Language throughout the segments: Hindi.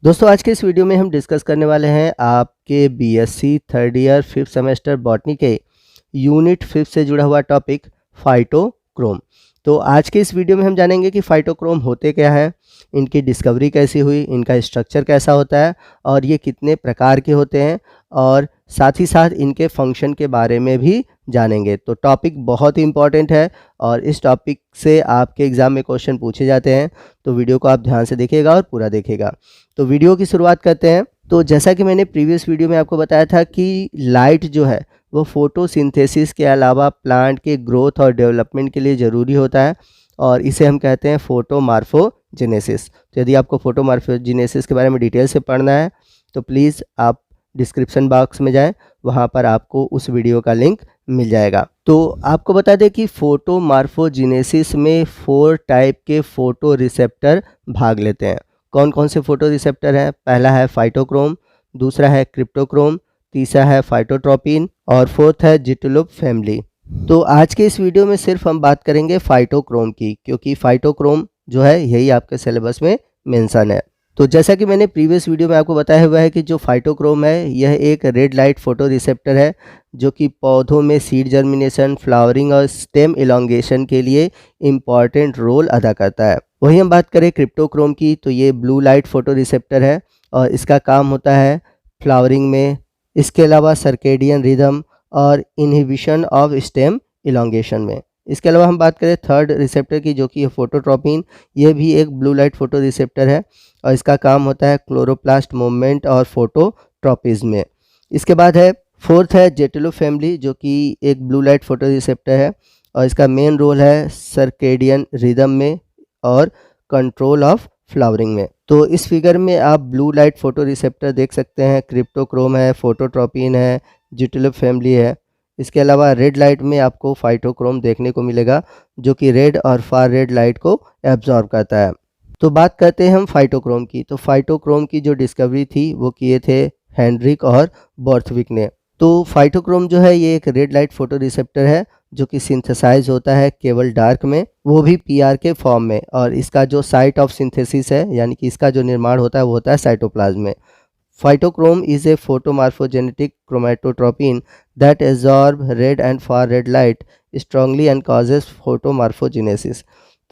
दोस्तों आज के इस वीडियो में हम डिस्कस करने वाले हैं आपके BSc third year 5th semester botany के यूनिट 5 से जुड़ा हुआ टॉपिक फाइटोक्रोम। तो आज के इस वीडियो में हम जानेंगे कि फाइटोक्रोम होते क्या है, इनकी डिस्कवरी कैसी हुई, इनका स्ट्रक्चर कैसा होता है और ये कितने प्रकार के होते हैं, और साथ ही साथ इनके फंक्शन के बारे में भी जानेंगे। तो टॉपिक बहुत ही इंपॉर्टेंट है और इस टॉपिक से आपके एग्ज़ाम में क्वेश्चन पूछे जाते हैं, तो वीडियो को आप ध्यान से देखिएगा और पूरा देखिएगा। तो वीडियो की शुरुआत करते हैं। तो जैसा कि मैंने प्रीवियस वीडियो में आपको बताया था कि लाइट जो है वो फोटोसिंथेसिस के अलावा प्लांट के ग्रोथ और डेवलपमेंट के लिए ज़रूरी होता है और इसे हम कहते हैं फोटोमार्फोजेनेसिस। तो यदि आपको फोटोमार्फोजेनेसिस के बारे में डिटेल से पढ़ना है तो प्लीज़ आप डिस्क्रिप्शन बॉक्स में जाएं, वहां पर आपको उस वीडियो का लिंक मिल जाएगा। तो आपको बता दें कि फोटोमार्फोजेनेसिस में 4 टाइप के फोटो रिसेप्टर भाग लेते हैं। कौन कौन से फोटो रिसेप्टर हैं? पहला है फाइटोक्रोम, दूसरा है क्रिप्टोक्रोम, तीसरा है फाइटोट्रोपिन और फोर्थ है जिटुलुप फैमिली। तो आज के इस वीडियो में सिर्फ हम बात करेंगे फाइटोक्रोम की, क्योंकि फाइटोक्रोम जो है यही आपके सिलेबस में मेंशन है। तो जैसा कि मैंने प्रीवियस वीडियो में आपको बताया हुआ है कि जो फाइटोक्रोम है यह एक रेड लाइट फोटो रिसेप्टर है जो कि पौधों में सीड जर्मिनेशन, फ्लावरिंग और स्टेम इलोंगेशन के लिए इम्पॉर्टेंट रोल अदा करता है। वही हम बात करें क्रिप्टोक्रोम की, तो ये ब्लू लाइट फोटो रिसेप्टर है और इसका काम होता है फ्लावरिंग में, इसके अलावा सर्केडियन रिदम और इनहिबिशन ऑफ स्टेम इलोंगेशन में। इसके अलावा हम बात करें थर्ड रिसेप्टर की, जो कि फोटोट्रोपिन, ये भी एक ब्लू लाइट फोटो रिसेप्टर है और इसका काम होता है क्लोरोप्लास्ट मूवमेंट और फोटोट्रोपिज्म में। इसके बाद है फोर्थ है जेटुलुप फैमिली, जो कि एक ब्लू लाइट फोटो रिसेप्टर है और इसका मेन रोल है सर्केडियन रिदम में और कंट्रोल ऑफ फ्लावरिंग में। तो इस फिगर में आप ब्लू लाइट फोटो रिसेप्टर देख सकते हैं, क्रिप्टोक्रोम है, फोटोट्रोपिन है, जिटुलुप फैमिली है। इसके अलावा रेड लाइट में आपको फाइटोक्रोम देखने को मिलेगा जो कि रेड और फार रेड लाइट को एब्जॉर्ब करता है। तो बात करते हैं हम फाइटोक्रोम की। तो फाइटोक्रोम की जो डिस्कवरी थी वो किए थे हेनरिक और बॉर्थविक ने। तो फाइटोक्रोम जो है ये एक रेड लाइट फोटो रिसेप्टर है जो कि सिंथेसाइज होता है केवल डार्क में, वो भी पीआर के फॉर्म में, और इसका जो साइट ऑफ सिंथेसिस है यानी कि इसका जो निर्माण होता है वो होता है साइटोप्लाज्म में। Phytochrome is a photomorphogenetic chromatotropin that absorb red and far red light strongly and causes photomorphogenesis।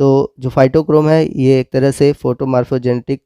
तो जो फाइटोक्रोम है ये एक तरह से फोटोमार्फोजेनेटिक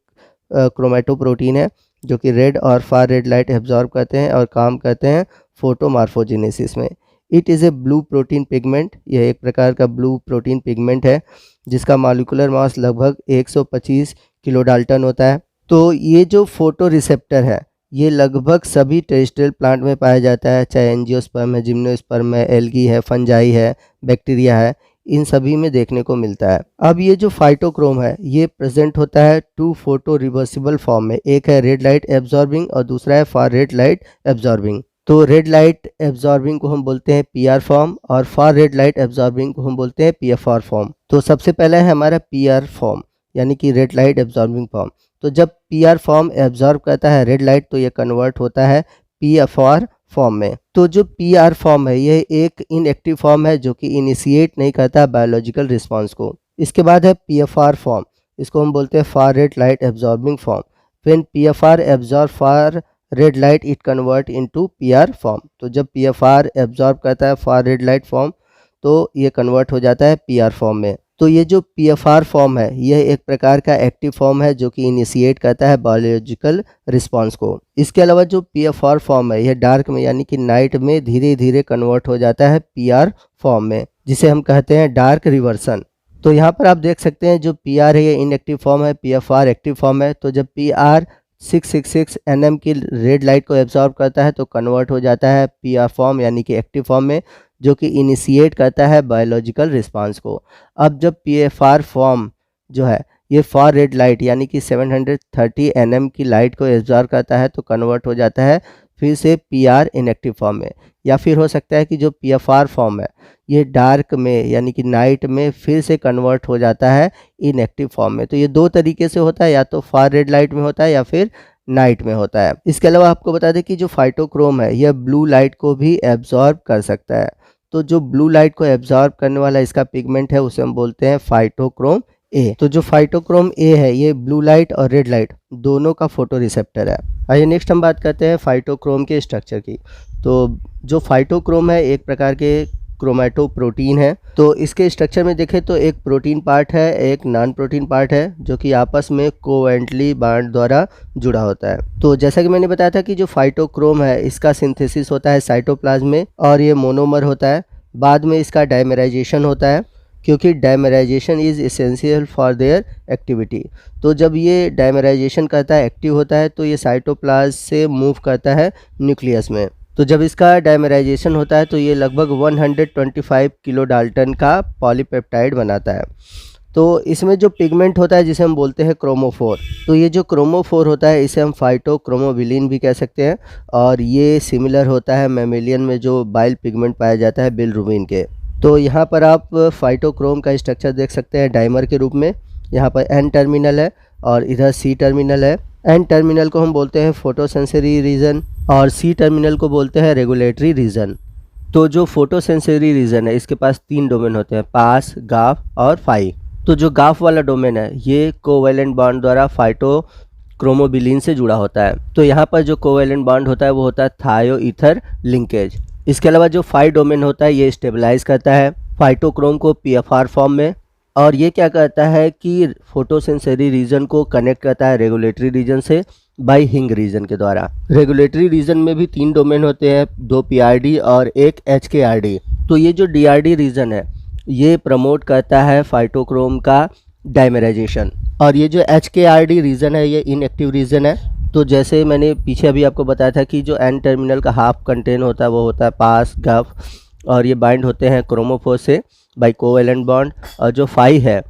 क्रोमेटोप्रोटीन है जो कि रेड और फार रेड लाइट एब्जॉर्ब करते हैं और काम करते हैं फोटोमार्फोजेनेसिस में। It is a blue protein pigment, यह एक प्रकार का ब्लू प्रोटीन पिगमेंट है जिसका मॉलिक्यूलर मास लगभग 125 किलो डाल्टन होता है। तो ये जो फोटो रिसेप्टर है ये लगभग सभी टेरेस्ट्रियल प्लांट में पाया जाता है, चाहे एंजियोस्पर्म है, जिम्नोस्पर्म है, एल्गी है, फंजाई है, बैक्टीरिया है, इन सभी में देखने को मिलता है। अब ये जो फाइटोक्रोम है ये प्रेजेंट होता है 2 फोटो रिवर्सिबल फॉर्म में, एक है रेड लाइट एब्जॉर्बिंग और दूसरा है फार रेड लाइट एब्जॉर्बिंग। तो रेड लाइट एब्जॉर्बिंग को हम बोलते हैं पीआर फॉर्म और फार रेड लाइट एब्जॉर्बिंग को हम बोलते हैं पीएफआर फॉर्म। तो सबसे पहला है हमारा पीआर फॉर्म यानी कि रेड लाइट एब्जॉर्बिंग फॉर्म। तो जब पीआर फॉर्म एब्जॉर्ब करता है रेड लाइट तो ये कन्वर्ट होता है पीएफआर फॉर्म में। तो जो पीआर फॉर्म है ये एक इनएक्टिव फॉर्म है जो कि इनिशिएट नहीं करता बायोलॉजिकल रिस्पांस को। इसके बाद है पीएफआर फॉर्म, इसको हम बोलते हैं far red light absorbing form. When PFR absorb far red light it convert into PR form. तो जब पीएफआर एब्जॉर्ब करता है फार रेड लाइट फॉर्म तो ये कन्वर्ट हो जाता है पीआर फॉर्म में। तो ये जो पीएफआर फॉर्म है यह एक प्रकार का एक्टिव फॉर्म है जो कि इनिशिएट करता है बायोलॉजिकल रिस्पांस को। इसके अलावा जो पीएफआर फॉर्म है यह डार्क में यानी कि नाइट में धीरे धीरे कन्वर्ट हो जाता है पीआर फॉर्म में, जिसे हम कहते हैं डार्क रिवर्सन। तो यहाँ पर आप देख सकते हैं जो पीआर है ये इनएक्टिव फॉर्म है, पीएफआर एक्टिव फॉर्म है। तो जब पीआर 666 nm की रेड लाइट को एब्जॉर्ब करता है तो कन्वर्ट हो जाता है पीआर फॉर्म यानी कि एक्टिव फॉर्म में, जो कि इनिशिएट करता है बायोलॉजिकल रिस्पांस को। अब जब पीएफआर फॉर्म जो है ये फार रेड लाइट यानी कि 730 nm की लाइट को एब्जॉर्ब करता है तो कन्वर्ट हो जाता है फिर से पीआर इनएक्टिव फॉर्म में। या फिर हो सकता है कि जो पीएफआर फॉर्म है ये डार्क में यानी कि नाइट में फिर से कन्वर्ट हो जाता है इनएक्टिव फॉर्म में। तो ये 2 तरीके से होता है, या तो फार रेड लाइट में होता है या फिर नाइट में होता है। इसके अलावा आपको बता दें कि जो फाइटोक्रोम है यह ब्लू लाइट को भी एब्जॉर्ब कर सकता है। तो जो ब्लू लाइट को एब्जॉर्ब करने वाला इसका पिगमेंट है उसे हम बोलते हैं फाइटोक्रोम ए। तो जो फाइटोक्रोम ए है ये ब्लू लाइट और रेड लाइट दोनों का फोटो रिसेप्टर है। आइए नेक्स्ट हम बात करते हैं फाइटोक्रोम के स्ट्रक्चर की। तो जो फाइटोक्रोम है एक प्रकार के क्रोमैटोप्रोटीन है। तो इसके स्ट्रक्चर में देखें तो एक प्रोटीन पार्ट है, एक नॉन प्रोटीन पार्ट है, जो कि आपस में कोवेलेंटली बॉन्ड द्वारा जुड़ा होता है। तो जैसा कि मैंने बताया था कि जो फाइटोक्रोम है इसका सिंथेसिस होता है साइटोप्लाज्म में और ये मोनोमर होता है। बाद में इसका डायमराइजेशन होता है, क्योंकि dimerisation is essential for their activity. तो जब ये डायमराइजेशन करता है, एक्टिव होता है, तो ये साइटोप्लाज्म से मूव करता है न्यूक्लियस में। तो जब इसका डायमराइजेशन होता है तो ये लगभग 125 किलो डाल्टन का पॉलीपेप्टाइड बनाता है। तो इसमें जो पिगमेंट होता है जिसे हम बोलते हैं क्रोमोफोर, तो ये जो क्रोमोफोर होता है इसे हम फाइटोक्रोमोबिलिन भी कह सकते हैं, और ये सिमिलर होता है मैमेलियन में जो बाइल पिगमेंट पाया जाता है बिलिरुबिन के। तो यहाँ पर आप फाइटोक्रोम का स्ट्रक्चर देख सकते हैं डाइमर के रूप में। यहाँ पर एन टर्मिनल है और इधर सी टर्मिनल है। एन टर्मिनल को हम बोलते हैं फोटोसेंसरी रीजन और सी टर्मिनल को बोलते हैं रेगुलेटरी रीजन। तो जो फोटोसेंसरी रीजन है इसके पास 3 डोमेन होते हैं, पास, गाफ और फाई। तो जो गाफ वाला डोमेन है ये कोवेलेंट बॉन्ड द्वारा फाइटोक्रोमोबिलिन से जुड़ा होता है। तो यहाँ पर जो कोवेलेंट बॉन्ड होता है वो होता है थायो ईथर लिंकेज। इसके अलावा जो फाई डोमेन होता है ये स्टेबलाइज करता है फाइटोक्रोम को पीएफआर फॉर्म में, और ये क्या करता है कि फोटोसेंसरी रीजन को कनेक्ट करता है रेगुलेटरी रीजन से बाय हिंग रीजन के द्वारा। रेगुलेटरी रीजन में भी 3 डोमेन होते हैं, 2 पीआरडी और 1 एचकेआरडी। तो ये जो डीआरडी रीजन है ये प्रमोट करता है फाइटोक्रोम का डायमराइजेशन, और ये जो एचकेआरडी रीजन है ये इनएक्टिव रीजन है। तो जैसे मैंने पीछे अभी आपको बताया था कि जो एन टर्मिनल का हाफ कंटेन होता है वो होता है पास, गफ, और ये बाइंड होते हैं क्रोमोफोर से बाय कोवेलेंट बॉन्ड। और जो फाई है,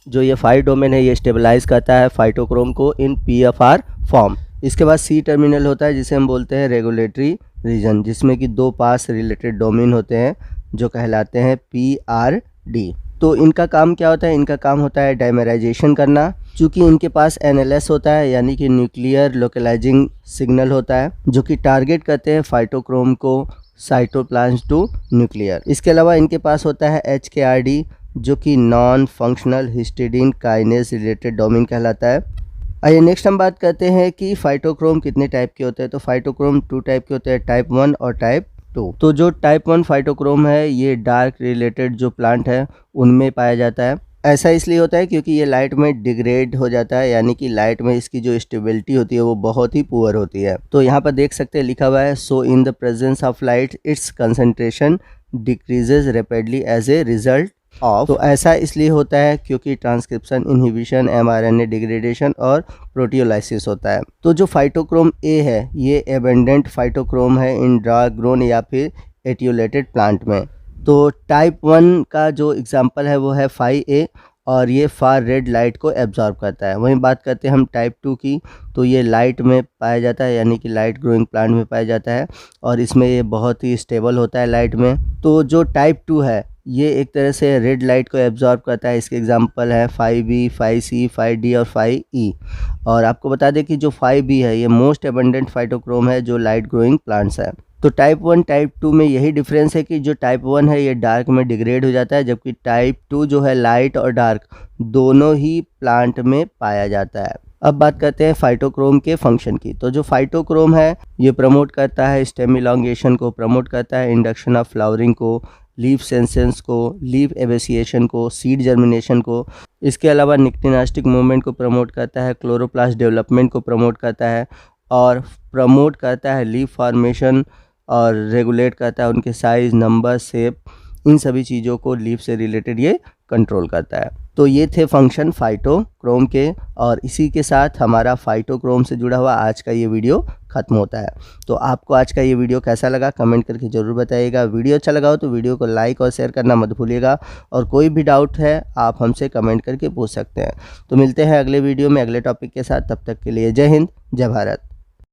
जो ये फाई डोमेन है ये स्टेबलाइज करता है फाइटोक्रोम को इन पीएफआर फॉर्म। इसके बाद सी टर्मिनल होता है जिसे हम बोलते हैं रेगुलेटरी रीजन, जिसमें कि 2 पास रिलेटेड डोमेन होते हैं जो कहलाते हैं पीआरडी। तो इनका काम क्या होता है? इनका काम होता है डायमराइजेशन करना। चूँकि इनके पास एनएलएस होता है यानी कि न्यूक्लियर लोकलाइजिंग सिग्नल होता है, जो कि टारगेट करते हैं फाइटोक्रोम को साइटोप्लाज्म टू न्यूक्लियर। इसके अलावा इनके पास होता है एचकेआरडी, जो कि non functional histidine kinase related domain कहलाता है। आइए नेक्स्ट हम बात करते हैं कि फाइटोक्रोम कितने टाइप के होते हैं। तो फाइटोक्रोम 2 टाइप के होते हैं, टाइप 1 और टाइप 2। तो जो टाइप 1 फाइटोक्रोम है ये डार्क रिलेटेड जो प्लांट है उनमें पाया जाता है। ऐसा इसलिए होता है क्योंकि ये लाइट में डिग्रेड हो जाता है, यानी कि लाइट में इसकी जो स्टेबिलिटी होती है वो बहुत ही पुअर होती है। तो यहाँ पर देख सकते हैं लिखा हुआ है, so in the presence of light its concentration decreases rapidly as a result of. तो ऐसा इसलिए होता है क्योंकि ट्रांसक्रिप्शन इनहिबिशन, एमआरएनए डिग्रेडेशन और प्रोटियोलाइसिस होता है। तो जो फाइटोक्रोम ए है ये एबेंडेंट फाइटोक्रोम है इन डार्क ग्रोन या फिर एटियोलेटेड प्लांट में। तो टाइप 1 का जो एग्जांपल है वो है फाई ए, और ये फार रेड लाइट को एब्जॉर्ब करता है। वहीं बात करते हैं हम टाइप 2 की, तो ये लाइट में पाया जाता है, यानी कि लाइट ग्रोइंग प्लांट में पाया जाता है, और इसमें ये बहुत ही स्टेबल होता है लाइट में। तो जो टाइप 2 है ये एक तरह से रेड लाइट को एब्जॉर्ब करता है। इसके एग्जांपल है 5B, 5C, 5D और 5E। और आपको बता दें कि जो 5B है ये मोस्ट एबंडेंट फाइटोक्रोम है जो लाइट ग्रोइंग प्लांट्स है। तो टाइप 1 टाइप 2 में यही डिफरेंस है कि जो टाइप 1 है ये डार्क में डिग्रेड हो जाता है, जबकि टाइप 2 जो है लाइट और डार्क दोनों ही प्लांट में पाया जाता है। अब बात करते हैं फाइटोक्रोम के फंक्शन की। तो जो फाइटोक्रोम है ये प्रमोट करता है स्टेम इलॉन्गेशन को, प्रमोट करता है इंडक्शन ऑफ फ्लावरिंग को, लीफ सेंसेंस को, लीफ एवेसिएशन को, सीड जर्मिनेशन को। इसके अलावा निक्टिनास्टिक मूवमेंट को प्रमोट करता है, क्लोरोप्लास्ट डेवलपमेंट को प्रमोट करता है, और प्रमोट करता है लीफ फॉर्मेशन, और रेगुलेट करता है उनके साइज़, नंबर, शेप, इन सभी चीज़ों को लीफ से रिलेटेड ये कंट्रोल करता है। तो ये थे फंक्शन फाइटोक्रोम के, और इसी के साथ हमारा फाइटोक्रोम से जुड़ा हुआ आज का ये वीडियो ख़त्म होता है। तो आपको आज का ये वीडियो कैसा लगा कमेंट करके ज़रूर बताइएगा। वीडियो अच्छा लगा हो तो वीडियो को लाइक और शेयर करना मत भूलिएगा, और कोई भी डाउट है आप हमसे कमेंट करके पूछ सकते हैं। तो मिलते हैं अगले वीडियो में अगले टॉपिक के साथ, तब तक के लिए जय हिंद, जय भारत।